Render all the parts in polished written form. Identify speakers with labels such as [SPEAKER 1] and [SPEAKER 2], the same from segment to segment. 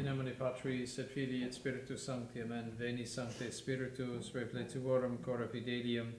[SPEAKER 1] nomine Patris et Filii et Spiritus Sancti, Amen. Veni Sancte Spiritus, repletuorum cora fidelium,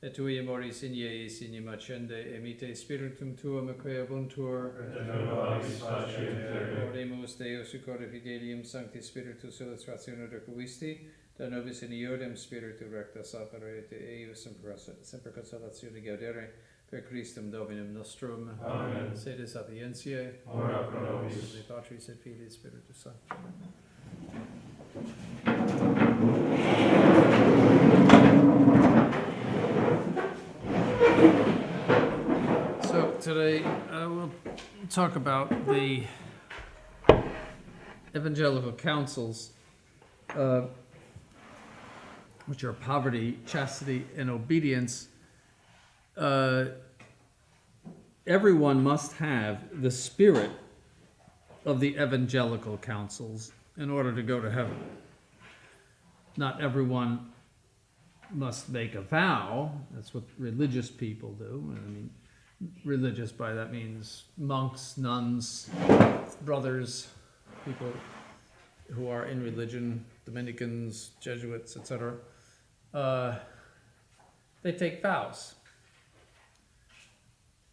[SPEAKER 1] et tui amoris in ies in accende, emite Spiritum tuum equeabuntur,
[SPEAKER 2] et nova eis faciet.
[SPEAKER 1] Oremus Deus cora fidelium, Sancti Spiritus illustratione requisti, da nobis in iodem Spiritu recta sapere, te eius semper consolatione gaudere, per Christum Dominum nostrum.
[SPEAKER 2] Amen.
[SPEAKER 1] Sede sapientiae,
[SPEAKER 2] ora pro nobis.
[SPEAKER 1] de Patris et Filii et Spiritus Sancti. So today we'll talk about the Evangelical Counsels, which are poverty, chastity, and obedience. Everyone must have the spirit of the Evangelical Counsels in order to go to heaven. Not everyone must make a vow. That's what religious people do. I mean, religious by that means monks, nuns, brothers, people who are in religion, Dominicans, Jesuits, etc. They take vows.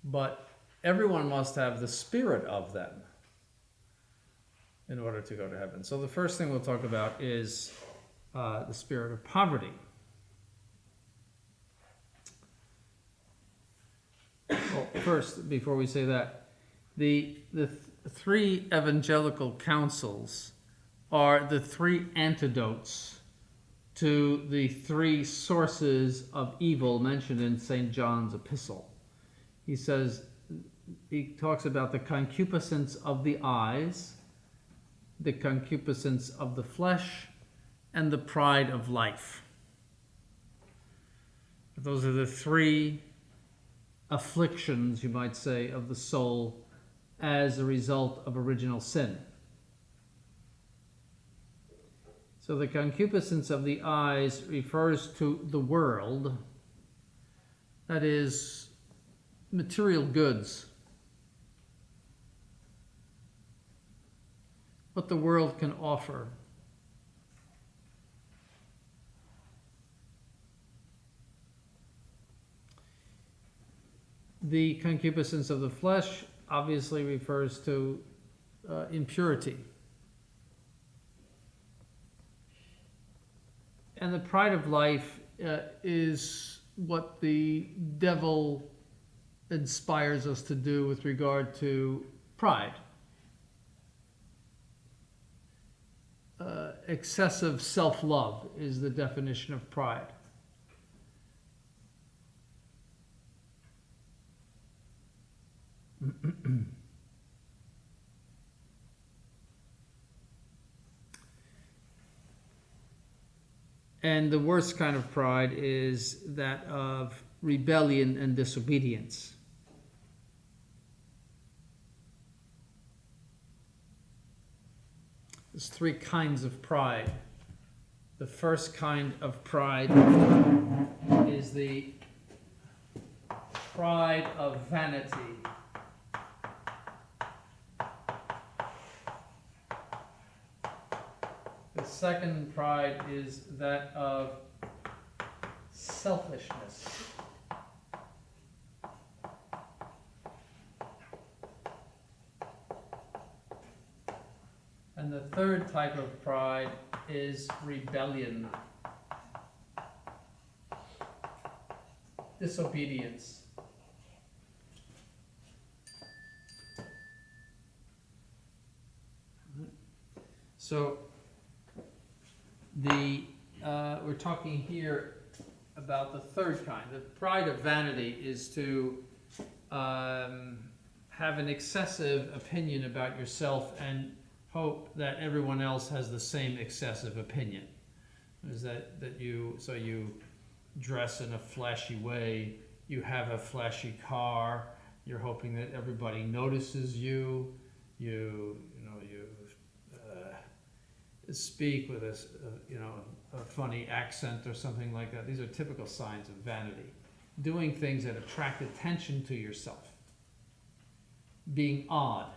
[SPEAKER 1] But everyone must have the spirit of them in order to go to heaven. So the first thing we'll talk about is the spirit of poverty. Well, first, before we say that, the three evangelical counsels are the three antidotes to the three sources of evil mentioned in St. John's epistle. He talks about the concupiscence of the eyes, the concupiscence of the flesh, and the pride of life. Those are the three afflictions, you might say, of the soul as a result of original sin. So the concupiscence of the eyes refers to the world, that is, material goods, what the world can offer. The concupiscence of the flesh obviously refers to impurity. And the pride of life is what the devil inspires us to do with regard to pride. Excessive self-love is the definition of pride. And the worst kind of pride is that of rebellion and disobedience. There's three kinds of pride. The first kind of pride is the pride of vanity. The second pride is that of selfishness. And the third type of pride is rebellion, disobedience. So we're talking here about the third kind. The pride of vanity is to have an excessive opinion about yourself and hope that everyone else has the same excessive opinion. Is that you dress in a flashy way, you have a flashy car, you're hoping that everybody notices you, you speak with a funny accent or something like that. These are typical signs of vanity. Doing things that attract attention to yourself. Being odd.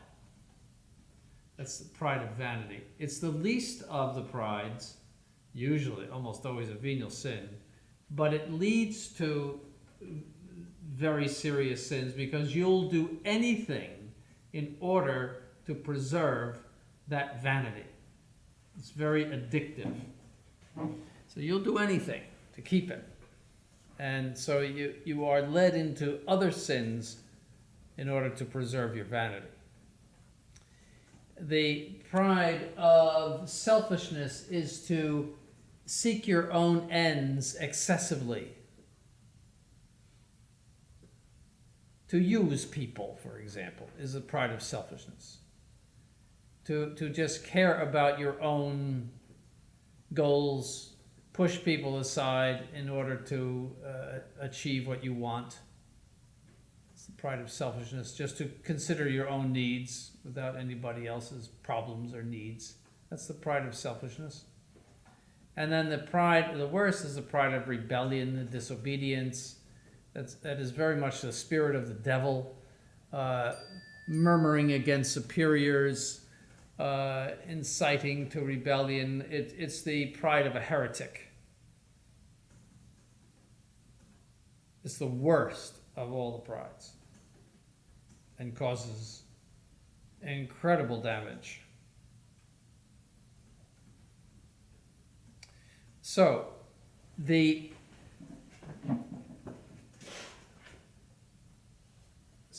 [SPEAKER 1] That's the pride of vanity. It's the least of the prides, usually, almost always a venial sin, but it leads to very serious sins because you'll do anything in order to preserve that vanity. It's very addictive. So you'll do anything to keep it. And so you are led into other sins in order to preserve your vanity. The pride of selfishness is to seek your own ends excessively. To use people, for example, is a pride of selfishness. To just care about your own goals, push people aside in order to achieve what you want. It's the pride of selfishness, just to consider your own needs without anybody else's problems or needs. That's the pride of selfishness. And then the worst is the pride of rebellion and disobedience. That is very much the spirit of the devil, murmuring against superiors, inciting to rebellion. It's the pride of a heretic. It's the worst of all the prides and causes incredible damage. So, the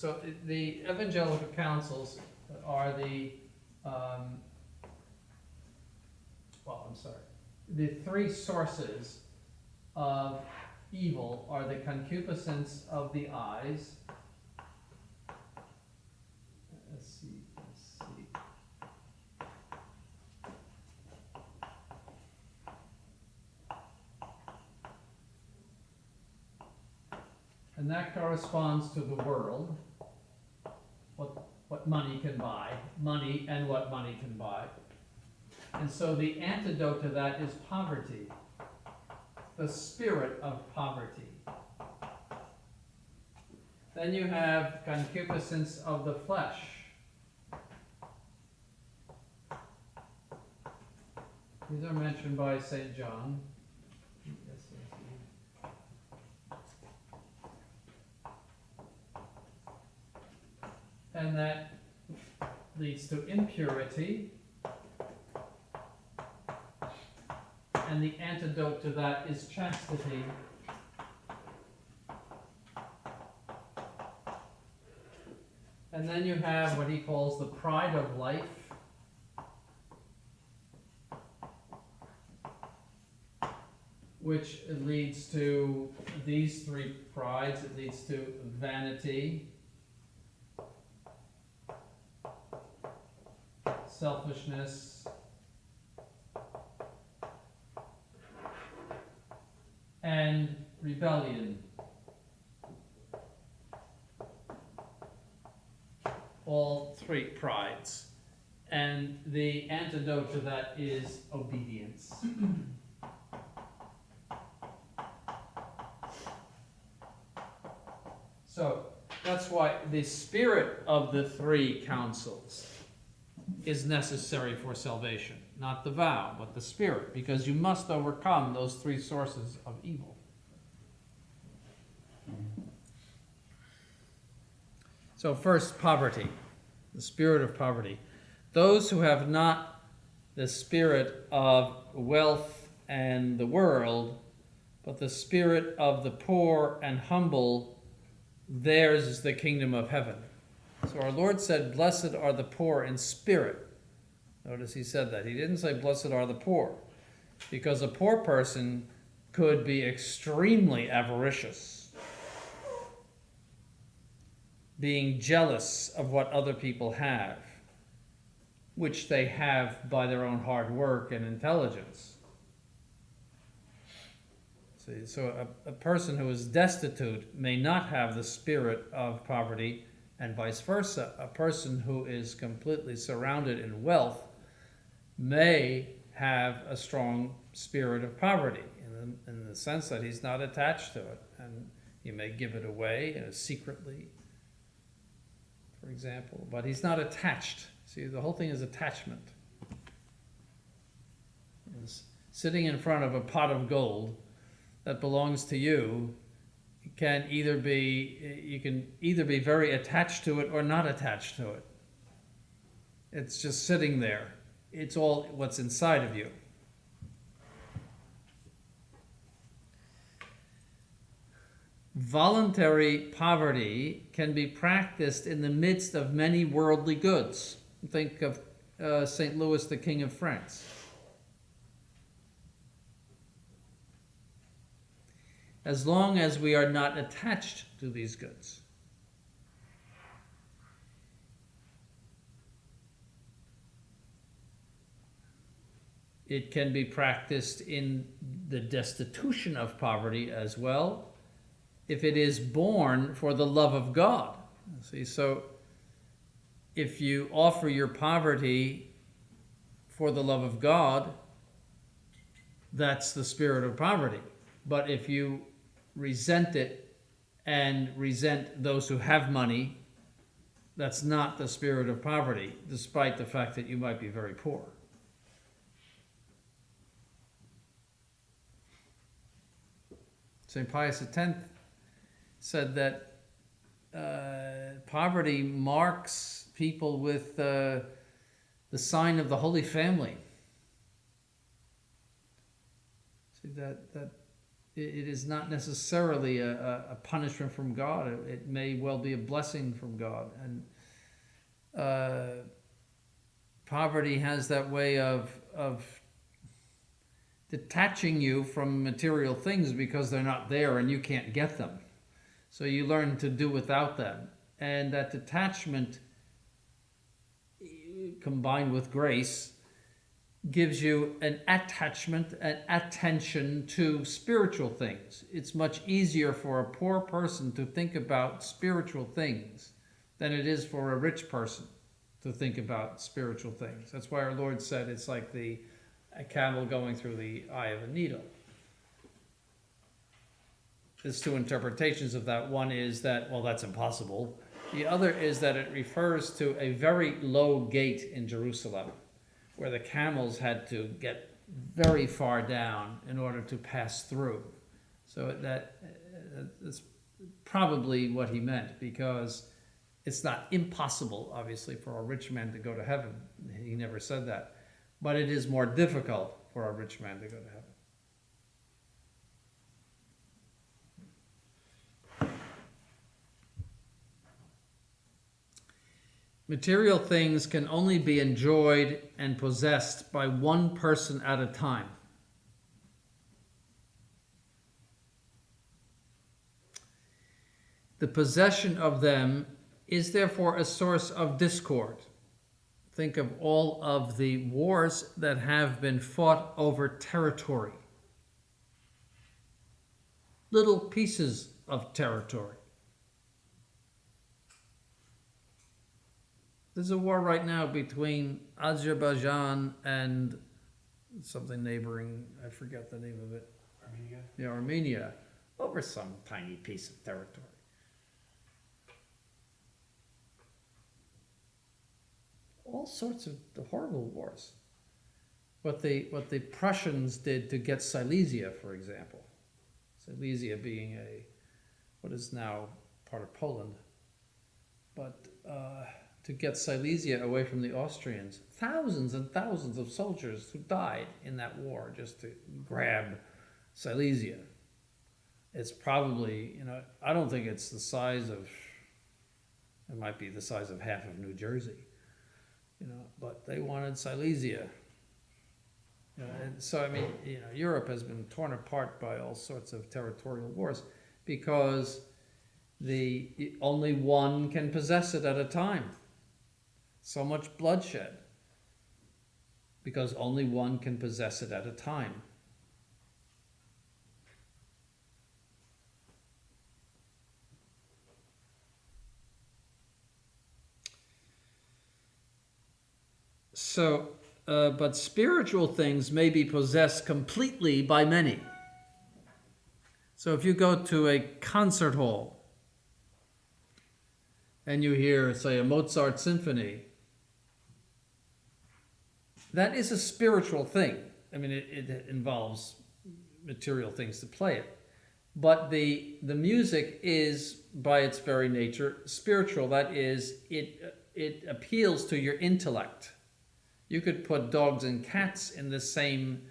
[SPEAKER 1] Evangelical Counsels are the the three sources of evil are the concupiscence of the eyes. Let's see. And that corresponds to the world, what money can buy, money and what money can buy. And so the antidote to that is poverty, the spirit of poverty. Then you have concupiscence of the flesh. These are mentioned by St. John. And that leads to impurity. And the antidote to that is chastity. And then you have what he calls the pride of life. Which leads to these three prides. It leads to vanity, selfishness, and rebellion. All three prides. And the antidote to that is obedience. So that's why the spirit of the three counsels is necessary for salvation. Not the vow, but the spirit, because you must overcome those three sources of evil. So first, poverty, the spirit of poverty. Those who have not the spirit of wealth and the world, but the spirit of the poor and humble, theirs is the kingdom of heaven. So our Lord said, blessed are the poor in spirit. Notice he said that. He didn't say, blessed are the poor, because a poor person could be extremely avaricious, being jealous of what other people have, which they have by their own hard work and intelligence. See, so a person who is destitute may not have the spirit of poverty, and vice versa. A person who is completely surrounded in wealth may have a strong spirit of poverty in the sense that he's not attached to it, and he may give it away secretly, for example, but he's not attached. See, the whole thing is attachment. Is sitting in front of a pot of gold that belongs to you you can either be very attached to it or not attached to it. It's just sitting there. It's all what's inside of you. Voluntary poverty can be practiced in the midst of many worldly goods. Think of St. Louis, the King of France. As long as we are not attached to these goods. It can be practiced in the destitution of poverty as well, if it is born for the love of God. See, so if you offer your poverty for the love of God, that's the spirit of poverty. But if you resent it and resent those who have money, that's not the spirit of poverty, despite the fact that you might be very poor. St. Pius X said that poverty marks people with the sign of the Holy Family. See, that it is not necessarily a punishment from God. It may well be a blessing from God. And poverty has that way of detaching you from material things because they're not there and you can't get them. So you learn to do without them. And that detachment, combined with grace, gives you an attachment, an attention to spiritual things. It's much easier for a poor person to think about spiritual things than it is for a rich person to think about spiritual things. That's why our Lord said it's like a camel going through the eye of a needle. There's two interpretations of that. One is that, well, that's impossible. The other is that it refers to a very low gate in Jerusalem, where the camels had to get very far down in order to pass through. So that's probably what he meant, because it's not impossible, obviously, for a rich man to go to heaven. He never said that. But it is more difficult for a rich man to go to heaven. Material things can only be enjoyed and possessed by one person at a time. The possession of them is therefore a source of discord. Think of all of the wars that have been fought over territory. Little pieces of territory. There's a war right now between Azerbaijan and something neighboring, I forget the name of it.
[SPEAKER 2] Armenia?
[SPEAKER 1] Yeah, Armenia, over some tiny piece of territory. All sorts of horrible wars. What the Prussians did to get Silesia, for example. Silesia being what is now part of Poland. But to get Silesia away from the Austrians, thousands and thousands of soldiers who died in that war just to grab Silesia. It's probably, I don't think it's the size of, it might be the size of half of New Jersey. But they wanted Silesia. And so, Europe has been torn apart by all sorts of territorial wars because only one can possess it at a time. So much bloodshed because only one can possess it at a time. So, but spiritual things may be possessed completely by many. So if you go to a concert hall, and you hear, say, a Mozart symphony, that is a spiritual thing. I mean, it involves material things to play it. But the music is, by its very nature, spiritual. That is, it appeals to your intellect. You could put dogs and cats in the same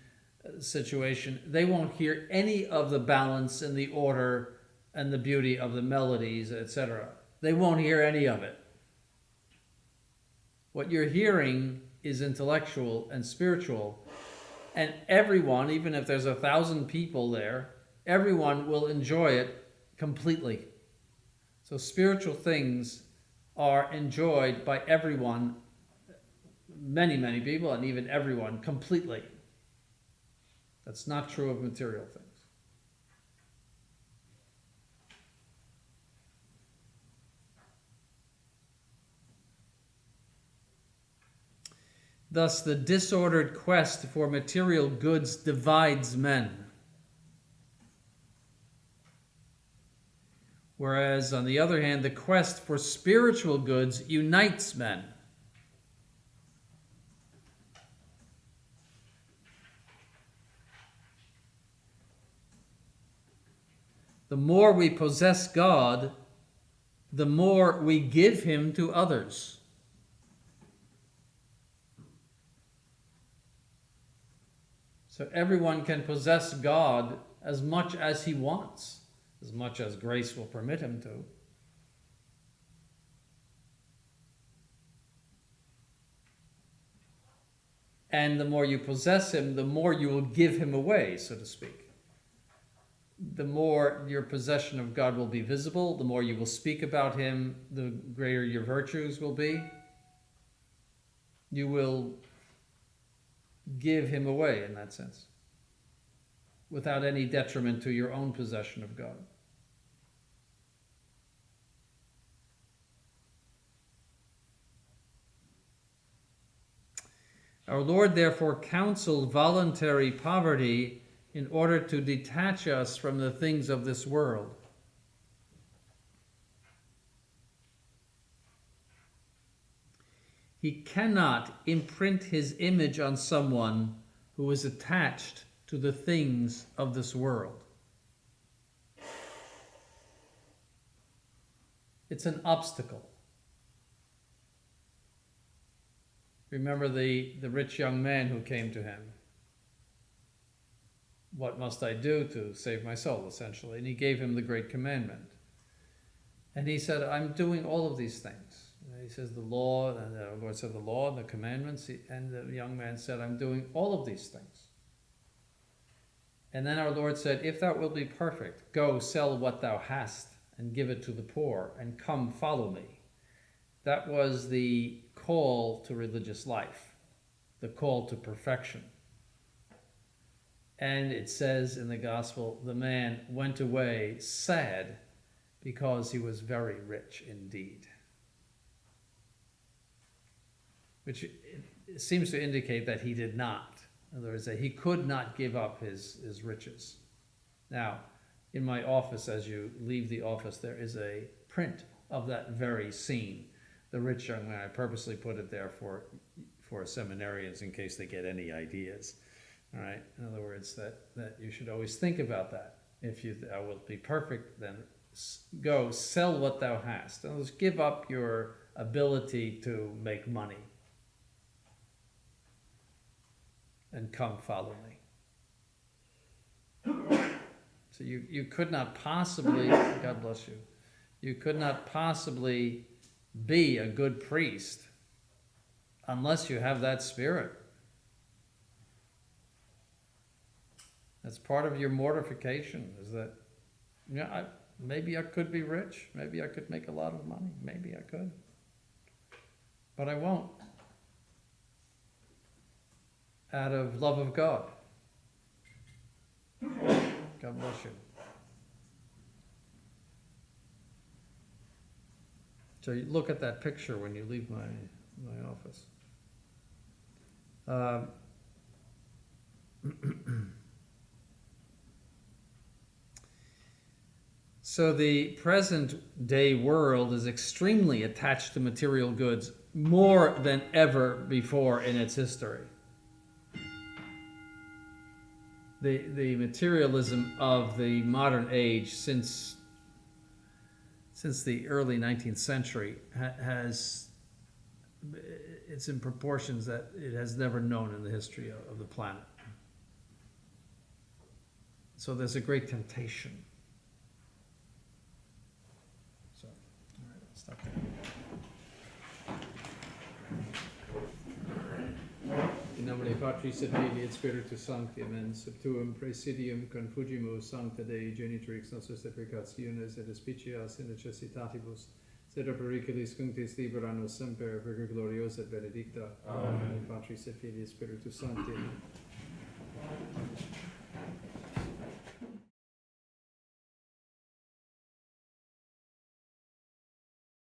[SPEAKER 1] situation. They won't hear any of the balance and the order and the beauty of the melodies, etc. They won't hear any of it. What you're hearing is intellectual and spiritual. And everyone, even if there's 1,000 people there, everyone will enjoy it completely. So spiritual things are enjoyed by everyone, many, many people, and even everyone completely. That's not true of material things. Thus, the disordered quest for material goods divides men. Whereas, on the other hand, the quest for spiritual goods unites men. The more we possess God, the more we give Him to others. So everyone can possess God as much as he wants, as much as grace will permit him to. And the more you possess Him, the more you will give Him away, so to speak. The more your possession of God will be visible, the more you will speak about Him, the greater your virtues will be. You will give Him away in that sense, without any detriment to your own possession of God. Our Lord therefore counseled voluntary poverty in order to detach us from the things of this world. He cannot imprint His image on someone who is attached to the things of this world. It's an obstacle. Remember the rich young man who came to Him. What must I do to save my soul, essentially? And He gave him the great commandment. And he said, I'm doing all of these things. He says the law, and the Lord said the law and the commandments, and the young man said, I'm doing all of these things. And then our Lord said, if thou wilt be perfect, go sell what thou hast and give it to the poor, and come follow me. That was the call to religious life, the call to perfection. And it says in the gospel, the man went away sad because he was very rich indeed. Which it seems to indicate that he did not. In other words, that he could not give up his riches. Now, in my office, as you leave the office, there is a print of that very scene. The rich young man, I purposely put it there for seminarians in case they get any ideas. All right. In other words, that you should always think about that. If thou wilt be perfect, then go sell what thou hast. In other words, give up your ability to make money and come follow me. So you could not possibly, God bless you, you could not possibly be a good priest unless you have that spirit. That's part of your mortification, is that, maybe I could be rich, maybe I could make a lot of money, maybe I could, but I won't. Out of love of God. God bless you. So you look at that picture when you leave my office. So the present day world is extremely attached to material goods more than ever before in its history. The materialism of the modern age since the early 19th century has, it's in proportions that it has never known in the history of the planet. So there's a great temptation. So, all right, I'll stop there. In nomine Patris et Filii et Spiritus Sancti, amen. Subtuum praesidium confugimus sancta Dei genitrix nostris deprecationes et despicias in necessitatibus, sed periculis cunctis libera nos semper, virgo gloriosa et benedicta.
[SPEAKER 2] Amen.
[SPEAKER 1] In nomine Patris et Filii et Spiritus Sancti, amen.